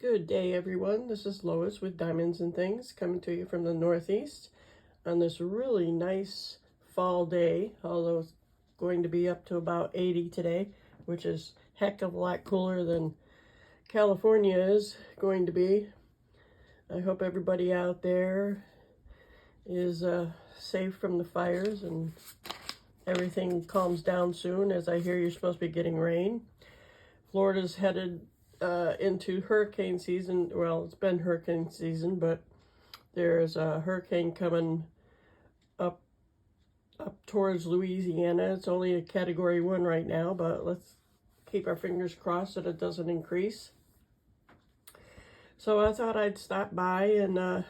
Good day, everyone. This is Lois with Diamonds and Things coming to you from the Northeast on this really nice fall day, although it's going to be up to about 80 today, which is a heck of a lot cooler than California is going to be. I hope everybody out there is safe from the fires and everything calms down soon, as I hear you're supposed to be getting rain. Florida's headed into hurricane season. Well, it's been hurricane season, but there's a hurricane coming up towards Louisiana. It's only a Category 1 right now, but let's keep our fingers crossed that it doesn't increase. So I thought I'd stop by and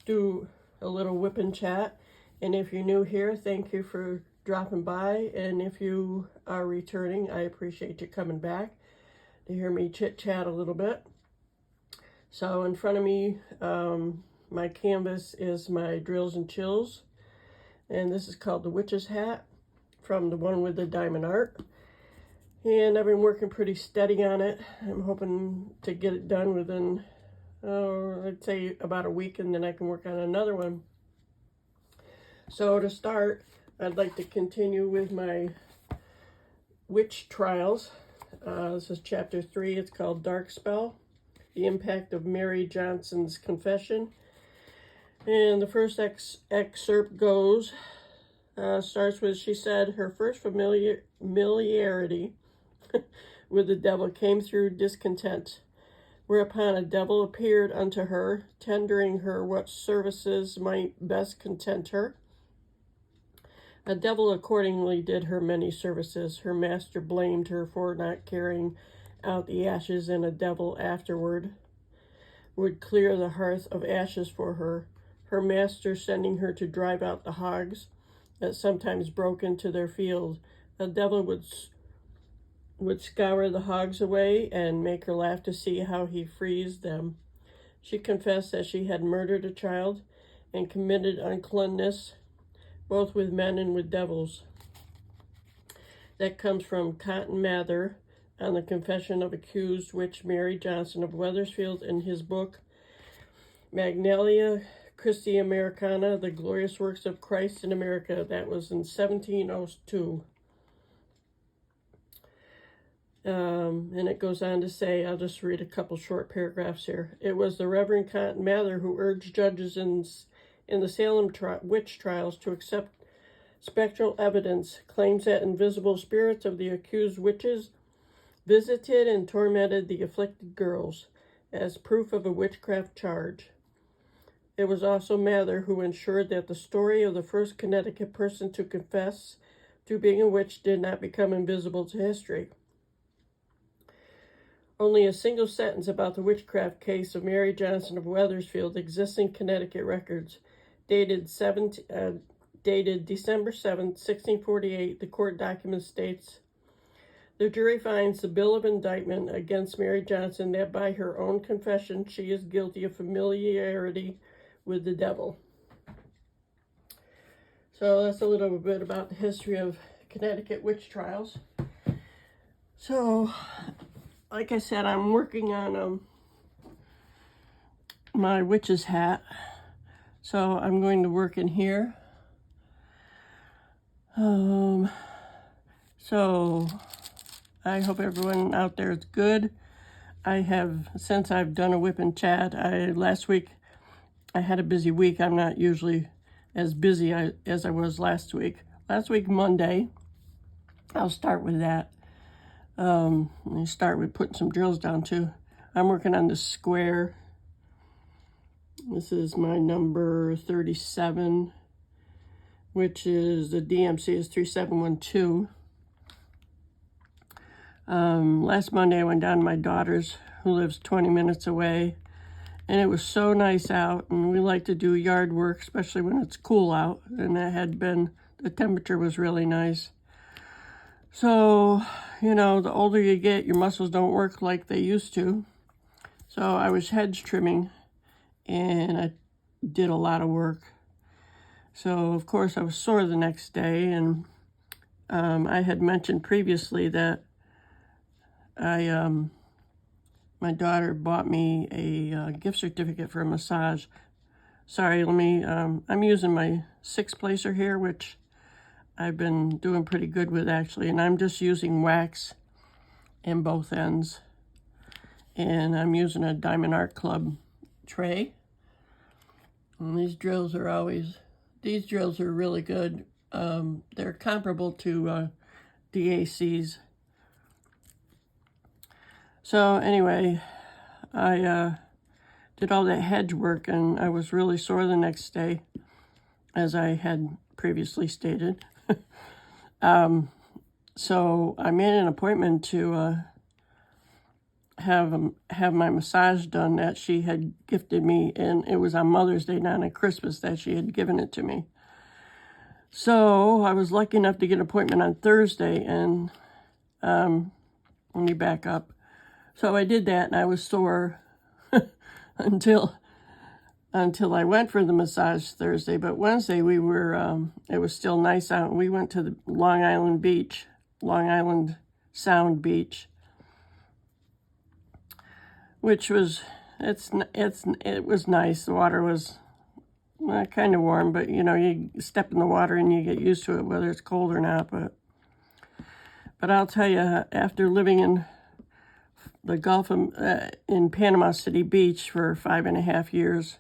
do a little WIP chat. And if you're new here, thank you for dropping by. And if you are returning, I appreciate you coming back to hear me chit-chat a little bit. So in front of me, my canvas is my Drills and Chills. And this is called the Witch's Hat from the one with the diamond art. And I've been working pretty steady on it. I'm hoping to get it done within, I'd say about a week, and then I can work on another one. So to start, I'd like to continue with my witch trials. This is chapter 3. It's called Dark Spell, the impact of Mary Johnson's confession. And the first excerpt goes, starts with, she said, her first familiarity with the devil came through discontent, whereupon a devil appeared unto her, tendering her what services might best content her. A devil accordingly did her many services. Her master blamed her for not carrying out the ashes, and a devil afterward would clear the hearth of ashes for her. Her master sending her to drive out the hogs that sometimes broke into their field. The devil would scour the hogs away and make her laugh to see how he frees them. She confessed that she had murdered a child and committed uncleanness, both with men and with devils. That comes from Cotton Mather on the confession of accused witch Mary Johnson of Wethersfield in his book Magnalia Christi Americana, The Glorious Works of Christ in America. That was in 1702. And it goes on to say, I'll just read a couple short paragraphs here. It was the Reverend Cotton Mather who urged judges in the Salem witch trials to accept spectral evidence, claims that invisible spirits of the accused witches visited and tormented the afflicted girls as proof of a witchcraft charge. It was also Mather who ensured that the story of the first Connecticut person to confess to being a witch did not become invisible to history. Only a single sentence about the witchcraft case of Mary Johnson of Wethersfield exists in Connecticut records. Dated December 7, 1648, the court document states, the jury finds the bill of indictment against Mary Johnson that by her own confession she is guilty of familiarity with the devil. So that's a little bit about the history of Connecticut witch trials. So, like I said, I'm working on my witch's hat. So I'm going to work in here. So I hope everyone out there is good. Since I've done a WIP chat, last week I had a busy week. I'm not usually as busy as I was last week. Last week, Monday, I'll start with that. Let me start with putting some drills down too. I'm working on the square. This is my number 37, which is the DMC is 3712. Last Monday I went down to my daughter's, who lives 20 minutes away, and it was so nice out, and we like to do yard work, especially when it's cool out, and the temperature was really nice. So, the older you get, your muscles don't work like they used to. So I was hedge trimming, and I did a lot of work. So, of course, I was sore the next day, and I had mentioned previously that my my daughter bought me a gift certificate for a massage. Sorry, I'm using my 6-placer here, which I've been doing pretty good with actually, and I'm just using wax in both ends. And I'm using a Diamond Art Club tray. And these drills are really good. They're comparable to DACs. So anyway, I did all that hedge work, and I was really sore the next day, as I had previously stated. So I made an appointment to have my massage done that she had gifted me, and it was on Mother's Day, not on Christmas, that she had given it to me. So I was lucky enough to get an appointment on Thursday, and let me back up. So I did that, and I was sore until I went for the massage Thursday. But Wednesday it was still nice out, and we went to the Long Island Sound Beach, which was it was nice. The water was kind of warm, but you step in the water and you get used to it, whether it's cold or not. But I'll tell you, after living in the Gulf in Panama City Beach for 5.5 years,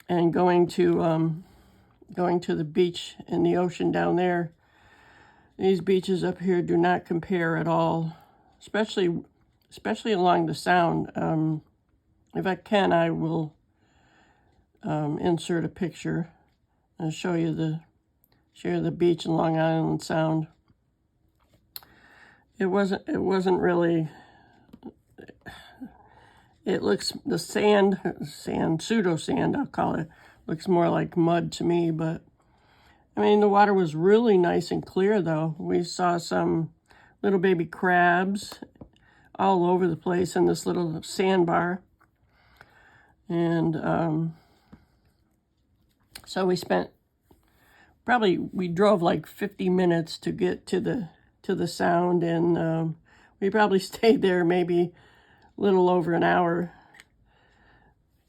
and going to the beach in the ocean down there, these beaches up here do not compare at all, especially along the Sound. If I can, I will insert a picture and show you the beach in Long Island Sound. It wasn't really. It looks, the sand, pseudo sand, I'll call it, looks more like mud to me. But I mean, the water was really nice and clear, though. We saw some little baby crabs all over the place in this little sandbar. And so we drove like 50 minutes to get to the Sound, and we probably stayed there maybe a little over an hour,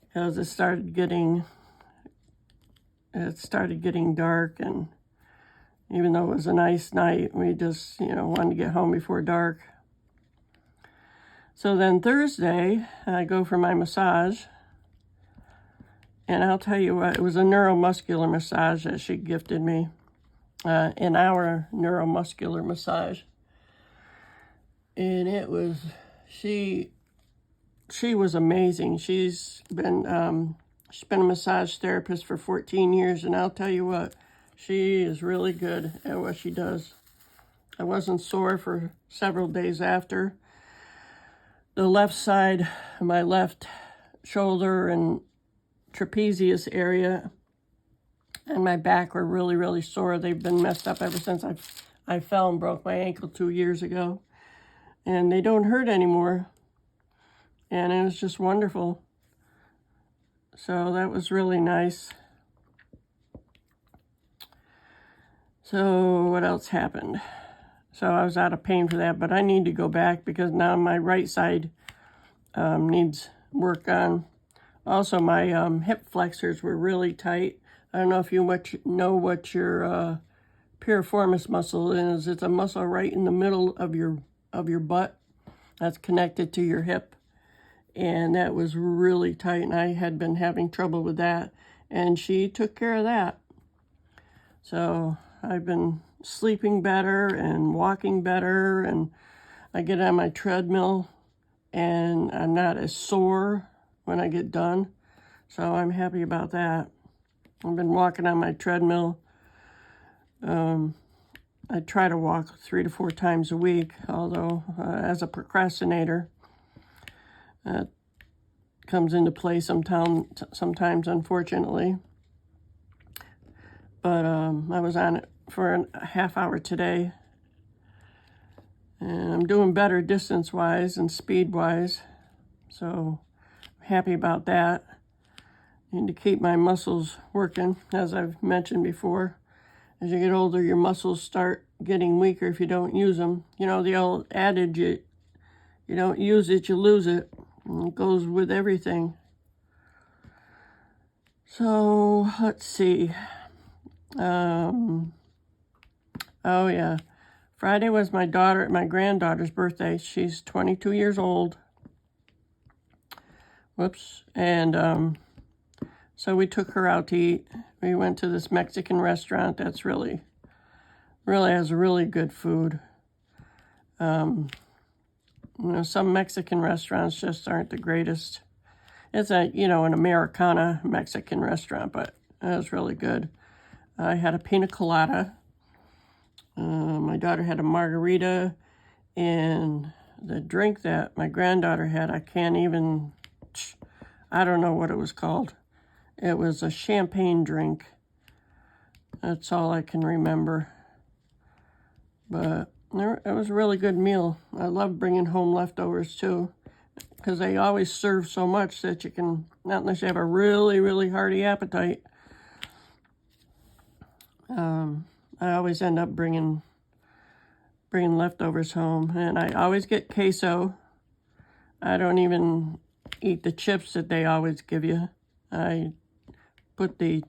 because it started getting dark, and even though it was a nice night, we just wanted to get home before dark. So then Thursday, I go for my massage, and I'll tell you what, it was a neuromuscular massage that she gifted me, an hour neuromuscular massage. And it was, she was amazing. She's been a massage therapist for 14 years, and I'll tell you what, she is really good at what she does. I wasn't sore for several days after. The left side, my left shoulder and trapezius area and my back were really, really sore. They've been messed up ever since I fell and broke my ankle 2 years ago. And they don't hurt anymore. And it was just wonderful. So that was really nice. So what else happened? So I was out of pain for that, but I need to go back because now my right side needs work on. Also, my hip flexors were really tight. I don't know if you know what your piriformis muscle is. It's a muscle right in the middle of your butt that's connected to your hip. And that was really tight, and I had been having trouble with that. And she took care of that. So I've been sleeping better and walking better, and I get on my treadmill and I'm not as sore when I get done. So I'm happy about that. I've been walking on my treadmill. I try to walk 3 to 4 times a week, although as a procrastinator, that comes into play sometimes, unfortunately. But I was on it for a half hour today, and I'm doing better distance-wise and speed-wise, so I'm happy about that. Need to keep my muscles working, as I've mentioned before. As you get older, your muscles start getting weaker if you don't use them. You know, the old adage, you don't use it, you lose it. It goes with everything. So, let's see. Oh, yeah. Friday was my granddaughter's birthday. She's 22 years old. Whoops. And so we took her out to eat. We went to this Mexican restaurant that's really has really good food. Some Mexican restaurants just aren't the greatest. It's an Americana Mexican restaurant, but it was really good. I had a pina colada. My daughter had a margarita, and the drink that my granddaughter had, I don't know what it was called. It was a champagne drink. That's all I can remember. But it was a really good meal. I love bringing home leftovers too, because they always serve so much that you can, not unless you have a really, really hearty appetite. I always end up bringing leftovers home, and I always get queso. I don't even eat the chips that they always give you. I put the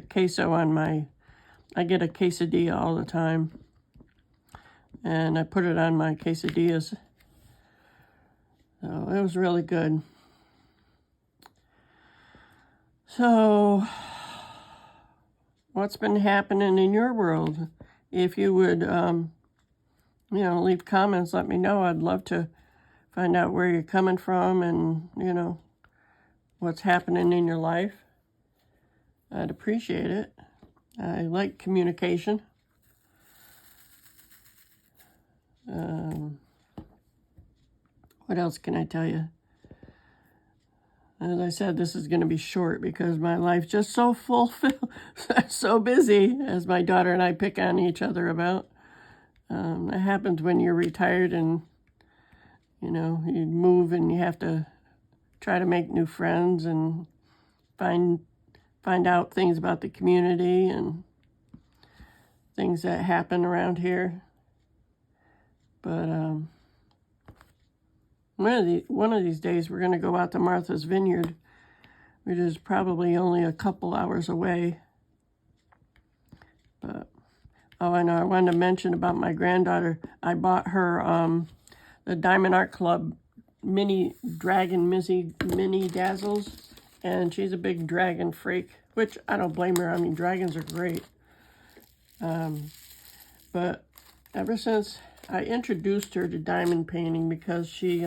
queso on I get a quesadilla all the time, and I put it on my quesadillas. So it was really good. So, what's been happening in your world? If you would, leave comments, let me know. I'd love to find out where you're coming from and, what's happening in your life. I'd appreciate it. I like communication. What else can I tell you? As I said, this is going to be short because my life's just so fulfilled, so busy, as my daughter and I pick on each other about. It happens when you're retired and, you move and you have to try to make new friends and find out things about the community and things that happen around here. But one of these days we're going to go out to Martha's Vineyard, which is probably only a couple hours away. But I know I wanted to mention about my granddaughter. I bought her the Diamond Art Club mini dazzles, and she's a big dragon freak, which I don't blame her. I mean, dragons are great. But ever since I introduced her to diamond painting, because she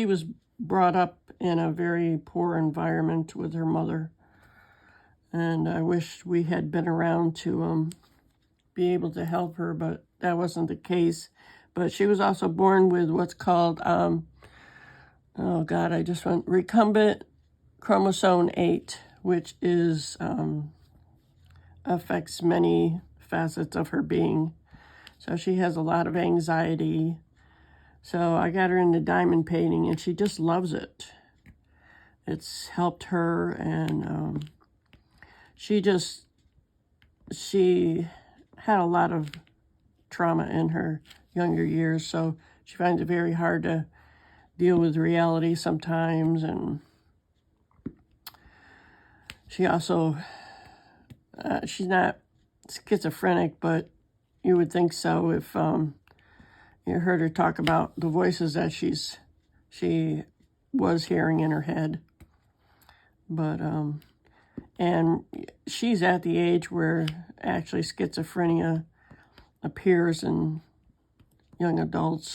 was brought up in a very poor environment with her mother, and I wish we had been around to be able to help her, but that wasn't the case. But she was also born with what's called recumbent chromosome 8, which is affects many facets of her being. So she has a lot of anxiety. So I got her into diamond painting, and she just loves it. It's helped her, and she had a lot of trauma in her younger years, so she finds it very hard to deal with reality sometimes. And she also, she's not schizophrenic, but you would think so if you heard her talk about the voices that she was hearing in her head. But and she's at the age where actually schizophrenia appears in young adults.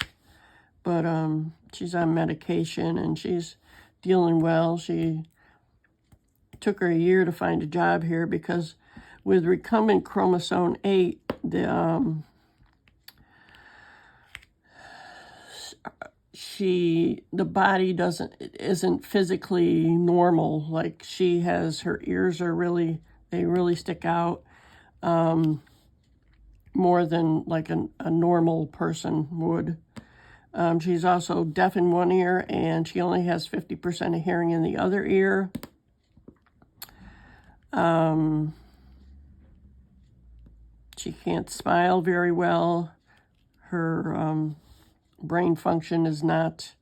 But she's on medication and she's dealing well. She took her a year to find a job here because with recumbent chromosome 8, the body isn't physically normal. Like, she has, her ears they really stick out more than like a normal person would. She's also deaf in one ear, and she only has 50% of hearing in the other ear. She can't smile very well. her brain function is not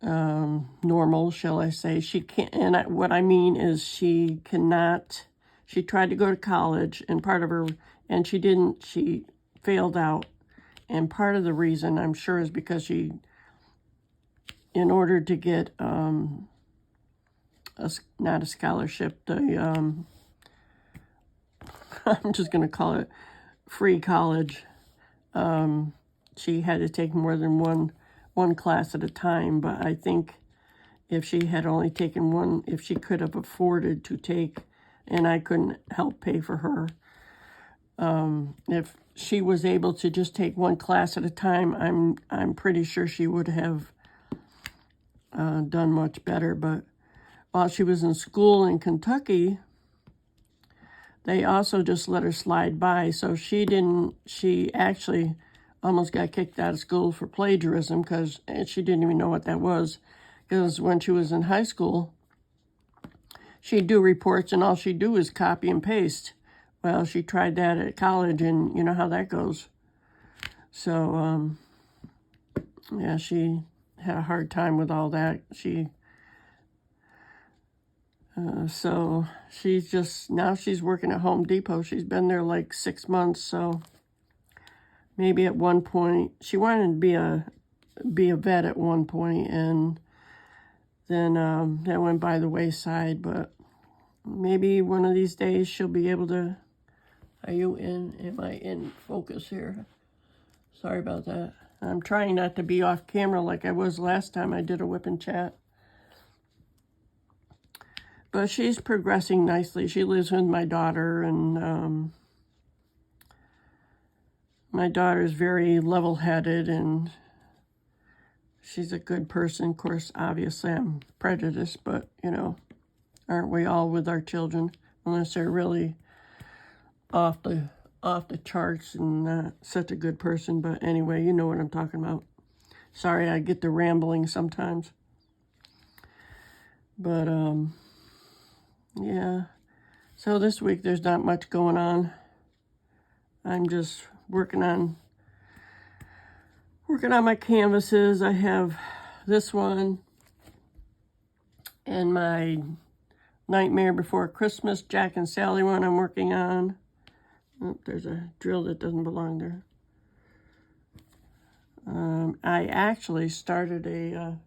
normal, shall I say. She can't, and what I mean is she cannot, she tried to go to college, and and she didn't, she failed out. And part of the reason, I'm sure, is because she, in order to get, not a scholarship, I'm just going to call it free college. She had to take more than one class at a time, but I think if she had only taken one, if she could have afforded to take, and I couldn't help pay for her, if she was able to just take one class at a time, I'm pretty sure she would have done much better. But while she was in school in Kentucky, they also just let her slide by. So she actually almost got kicked out of school for plagiarism because she didn't even know what that was. Because when she was in high school, she'd do reports and all she'd do is copy and paste. Well, she tried that at college, and you know how that goes. So, yeah, she had a hard time with all that. So now she's working at Home Depot. She's been there like 6 months, so maybe at one point, she wanted to be a vet at one point, and then that went by the wayside, but maybe one of these days she'll be able to. Am I in focus here? Sorry about that. I'm trying not to be off camera like I was last time I did a WIP Chat. But she's progressing nicely. She lives with my daughter, and my daughter's very level-headed, and she's a good person. Of course, obviously I'm prejudiced, but, you know, aren't we all with our children? Unless they're really off the charts and not such a good person. But anyway, you know what I'm talking about. Sorry, I get to rambling sometimes. But, yeah. So this week there's not much going on. I'm just working on my canvases. I have this one and my Nightmare Before Christmas Jack and Sally one I'm working on. Oh, there's a drill that doesn't belong there. I actually started a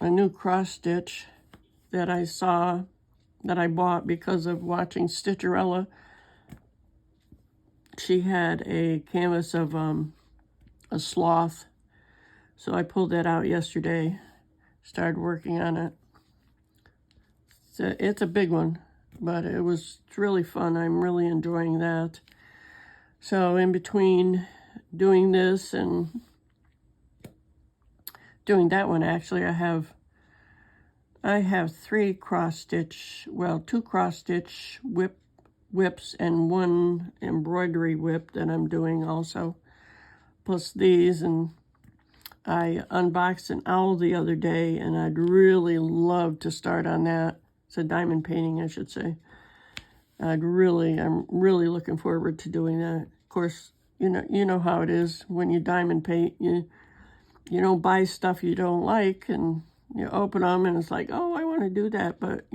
new cross stitch that I bought because of watching Stitcherella. She had a canvas of a sloth, so I pulled that out yesterday, started working on it. It's a big one, but it's really fun. I'm really enjoying that. So in between doing this and doing that one, actually, I have 2 cross stitch whips and 1 embroidery whip that I'm doing also, plus these. And I unboxed an owl the other day, and I'd really love to start on that. It's a diamond painting, I should say. I'm really looking forward to doing that. Of course, you know how it is when you diamond paint. You don't buy stuff you don't like, and you open them and it's like, oh, I want to do that, but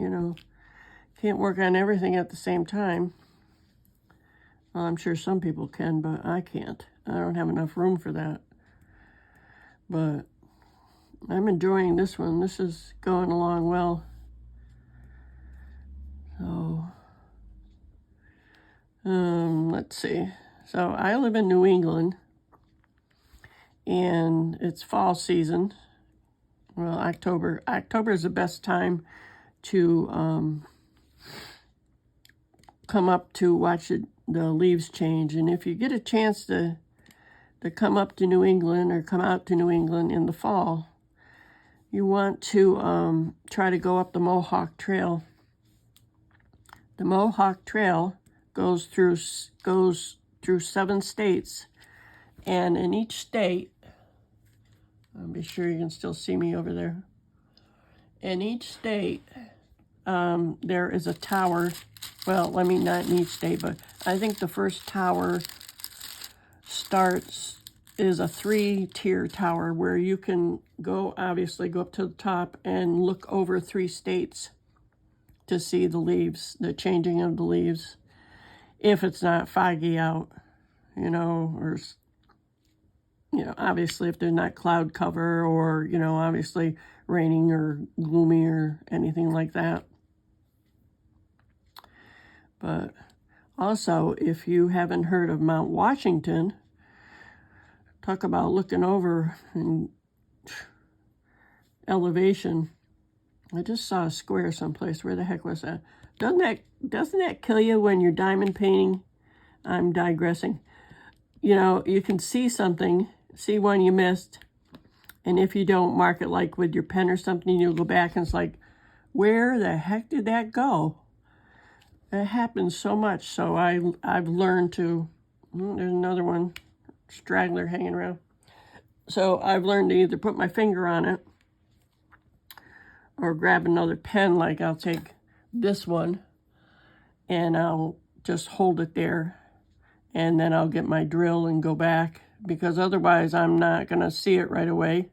can't work on everything at the same time. Well, I'm sure some people can, but I can't. I don't have enough room for that. But I'm enjoying this one. This is going along well. So, let's see. So I live in New England, and it's fall season. Well, October is the best time to come up to watch the leaves change. And if you get a chance to come up to New England or come out to New England in the fall, you want to try to go up the Mohawk Trail. The Mohawk Trail goes through 7 states, and in each state, I'll be sure you can still see me over there. In each state, there is a tower. Well, not in each state, but I think the first tower starts is a 3-tier tower where you can obviously go up to the top and look over 3 states to see the leaves, the changing of the leaves, if it's not foggy out, or, obviously if there's not cloud cover or, obviously raining or gloomy or anything like that. But also, if you haven't heard of Mount Washington, talk about looking over in elevation. I just saw a square someplace. Where the heck was that? Doesn't that kill you when you're diamond painting? I'm digressing. You can see something, see one you missed, and if you don't mark it like with your pen or something, you'll go back and it's like, where the heck did that go? It happens so much. So I've learned to, there's another one, straggler hanging around. So I've learned to either put my finger on it or grab another pen, like I'll take this one and I'll just hold it there, and then I'll get my drill and go back, because otherwise I'm not going to see it right away.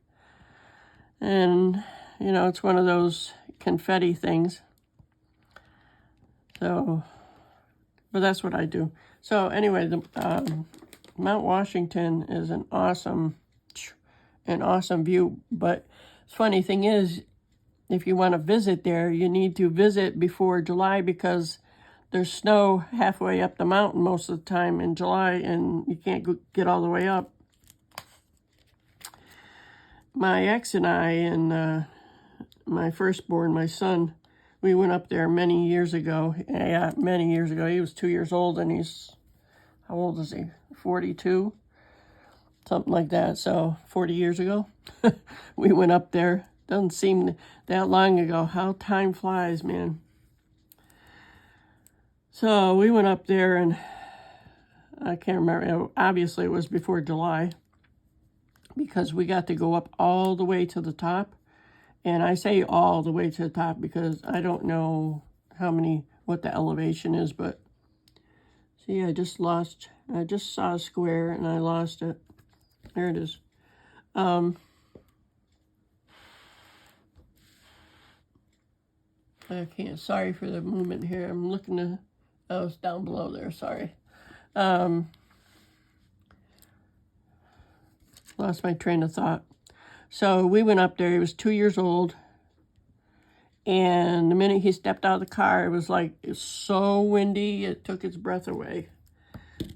And, it's one of those confetti things. So, but that's what I do. So anyway, the Mount Washington is an awesome view. But the funny thing is, if you want to visit there, you need to visit before July, because there's snow halfway up the mountain most of the time in July, and you can't get all the way up. My ex and I and my firstborn, my son, we went up there many years ago. Yeah, many years ago. He was 2 years old, and he's, how old is he? 42? Something like that. So 40 years ago, we went up there. Doesn't seem that long ago. How time flies, man. So we went up there, and I can't remember. Obviously, it was before July, because we got to go up all the way to the top. And I say all the way to the top because I don't know what the elevation is, but see, I just saw a square and I lost it. There it is. I can't, sorry for the movement here. I'm looking to, oh, it's down below there, sorry. Lost my train of thought. So we went up there. He was 2 years old. And the minute he stepped out of the car, it was so windy, it took his breath away.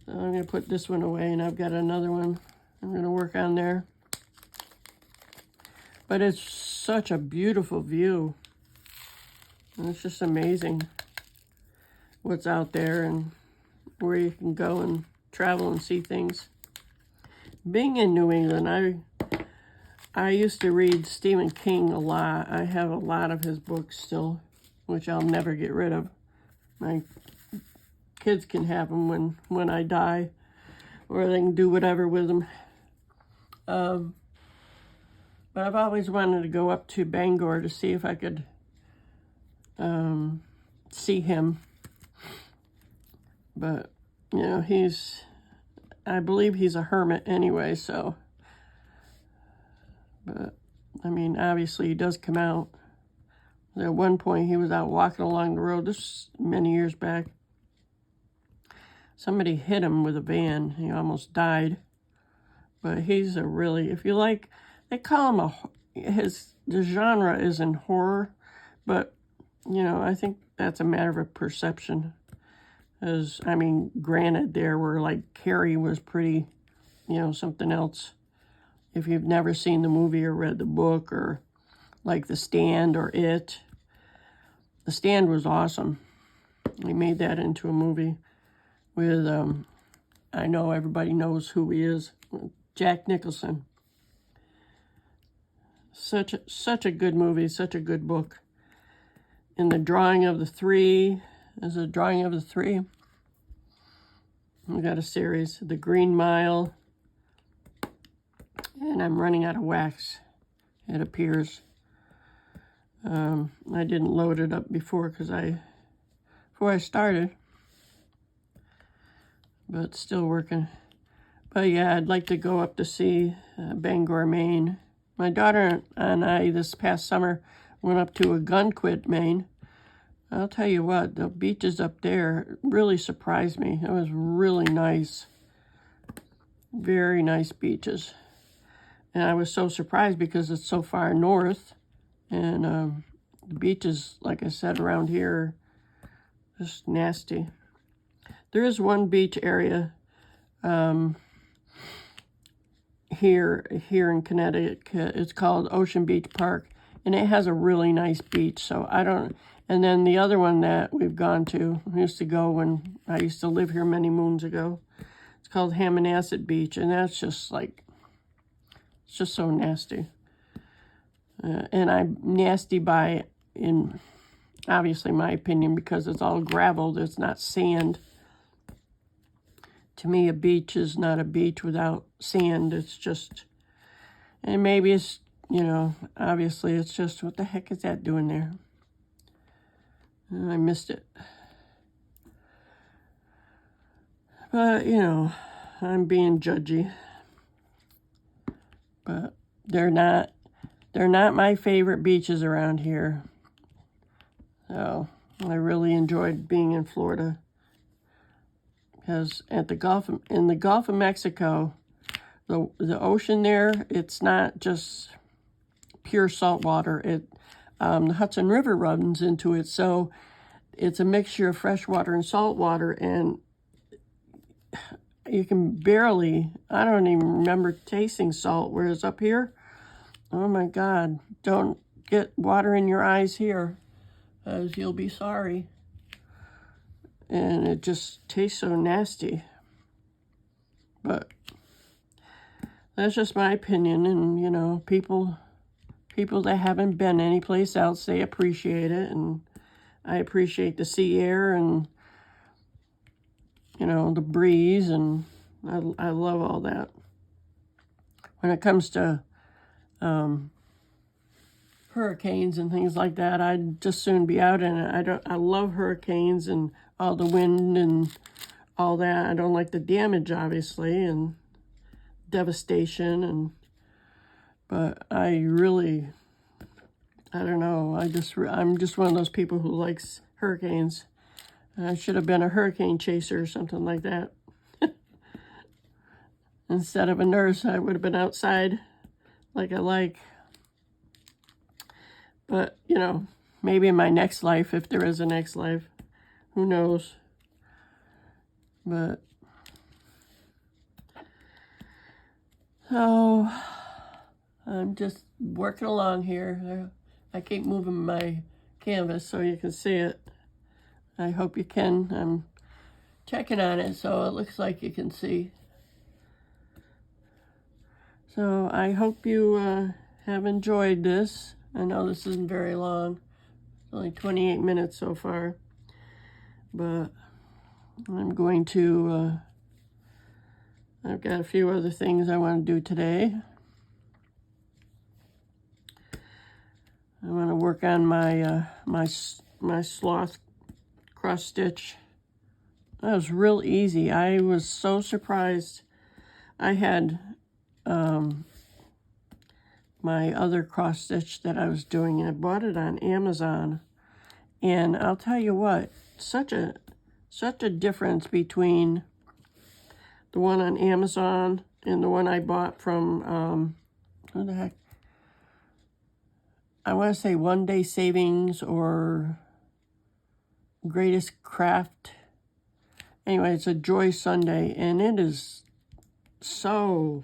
So I'm going to put this one away, and I've got another one I'm going to work on there. But it's such a beautiful view. And it's just amazing what's out there and where you can go and travel and see things. Being in New England, I used to read Stephen King a lot. I have a lot of his books still, which I'll never get rid of. My kids can have them when I die, or they can do whatever with them. But I've always wanted to go up to Bangor to see if I could see him. But, I believe he's a hermit anyway, so. But, obviously he does come out. At one point he was out walking along the road, this many years back. Somebody hit him with a van. He almost died. But he's a really, if you like, they call him the genre isn't horror, but, I think that's a matter of perception. As, granted, there were Carrie was pretty, something else. If you've never seen the movie or read the book, or The Stand or It. The Stand was awesome. We made that into a movie with, I know everybody knows who he is, Jack Nicholson. Such a good movie, such a good book. In The Drawing of the Three, there's a Drawing of the Three. We got a series, The Green Mile. And I'm running out of wax, it appears. I didn't load it up before before I started. But still working. But yeah, I'd like to go up to see Bangor, Maine. My daughter and I this past summer went up to Agunquit, Maine. I'll tell you what, the beaches up there really surprised me. It was really nice. Very nice beaches. And I was so surprised because it's so far north. And the beaches, like I said, around here are just nasty. There is one beach area here in Connecticut. It's called Ocean Beach Park. And it has a really nice beach. So I don't... And then the other one that we've gone to, we used to go when I used to live here many moons ago. It's called Hammonasset Beach, and that's just like, it's just so nasty. And I'm nasty by, in obviously my opinion, because it's all gravel, it's not sand. To me, a beach is not a beach without sand. It's just, and maybe it's, you know, obviously it's just, what the heck is that doing there? I missed it. But, you know, I'm being judgy. But they're not my favorite beaches around here. So I really enjoyed being in Florida. Because at in the Gulf of Mexico, the ocean there, it's not just pure salt water. The Hudson River runs into it, so it's a mixture of fresh water and salt water, and you can barely, I don't even remember tasting salt, whereas up here, oh my God, don't get water in your eyes here, as you'll be sorry. And it just tastes so nasty. But that's just my opinion, and you know, people that haven't been anyplace else, they appreciate it, and I appreciate the sea air and, you know, the breeze, and I love all that. When it comes to hurricanes and things like that, I'd just soon be out in it. I love hurricanes and all the wind and all that. I don't like the damage, obviously, and devastation, but I really, I don't know. I'm just one of those people who likes hurricanes. I should have been a hurricane chaser or something like that. Instead of a nurse, I would have been outside like I like. But, you know, maybe in my next life, if there is a next life, who knows. But, so, I'm just working along here. I keep moving my canvas so you can see it. I hope you can. I'm checking on it so it looks like you can see. So I hope you have enjoyed this. I know this isn't very long. It's only 28 minutes so far. But I'm going to, I've got a few other things I want to do today. I want to work on my my sloth cross stitch. That was real easy. I was so surprised. I had my other cross stitch that I was doing, and I bought it on Amazon. And I'll tell you what, such a difference between the one on Amazon and the one I bought from what the heck? I want to say One Day Savings or Greatest Craft. Anyway, it's a Joy Sunday, and it is so,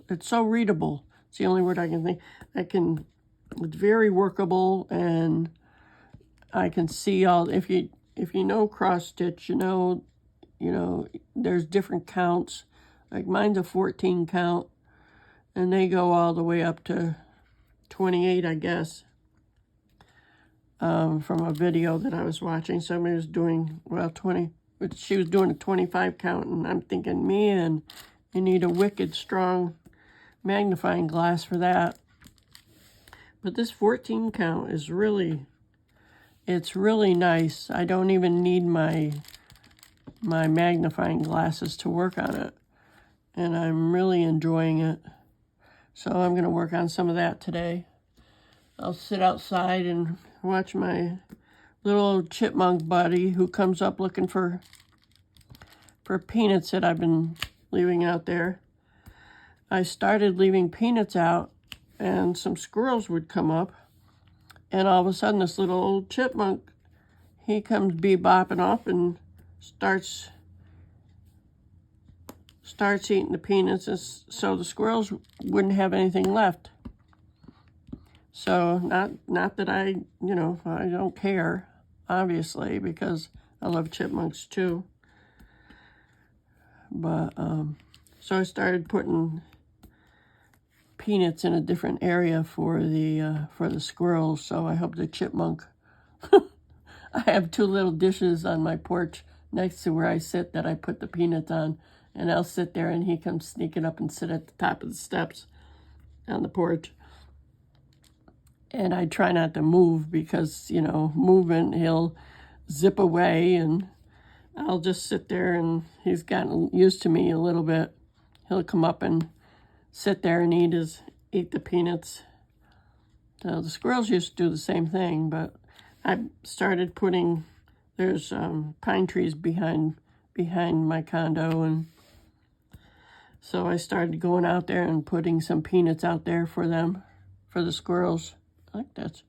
it's so readable. It's the only word I can think. It's very workable, and I can see all, if you know cross stitch, you know, there's different counts. Like mine's a 14 count, and they go all the way up to 28, I guess. From a video that I was watching, somebody was doing, well, 20, but she was doing a 25 count, and I'm thinking, man, you need a wicked strong magnifying glass for that. But this 14 count is really, it's really nice. I don't even need my magnifying glasses to work on it. and I'm really enjoying it. So I'm going to work on some of that today. I'll sit outside and watch my little chipmunk buddy who comes up looking for peanuts that I've been leaving out there. I started leaving peanuts out, and some squirrels would come up, and all of a sudden this little old chipmunk, he comes bebopping up and starts eating the peanuts, and so the squirrels wouldn't have anything left. So not that I don't care, obviously, because I love chipmunks too. But so I started putting peanuts in a different area for the squirrels. So I hope the chipmunk. I have 2 little dishes on my porch next to where I sit that I put the peanuts on, and I'll sit there and he comes sneaking up and sit at the top of the steps on the porch. And I try not to move because, moving, he'll zip away, and I'll just sit there, and he's gotten used to me a little bit. He'll come up and sit there and eat the peanuts. So the squirrels used to do the same thing, but I started putting, there's pine trees behind my condo, and so I started going out there and putting some peanuts out there for them, for the squirrels. I think that's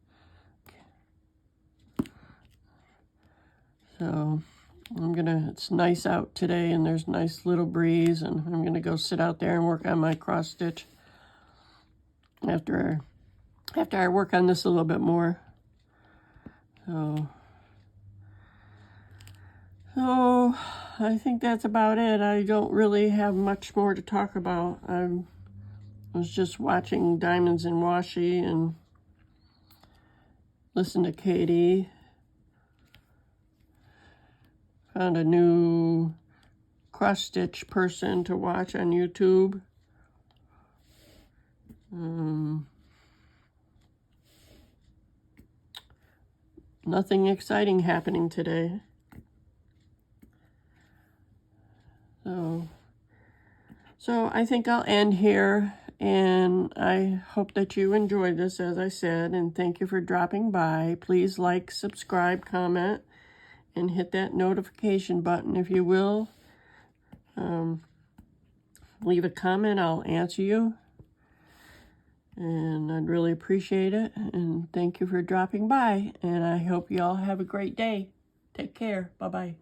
okay. So it's nice out today, and there's nice little breeze, and I'm gonna go sit out there and work on my cross stitch after I work on this a little bit more. So I think that's about it. I don't really have much more to talk about. I was just watching Diamonds and Washi and listen to Katie. Found a new cross-stitch person to watch on YouTube. Nothing exciting happening today. So I think I'll end here, and I hope that you enjoyed this, as I said, and thank you for dropping by. Please like, subscribe, comment, and hit that notification button if you will. Leave a comment, I'll answer you, and I'd really appreciate it. And thank you for dropping by, and I hope you all have a great day. Take care. Bye-bye.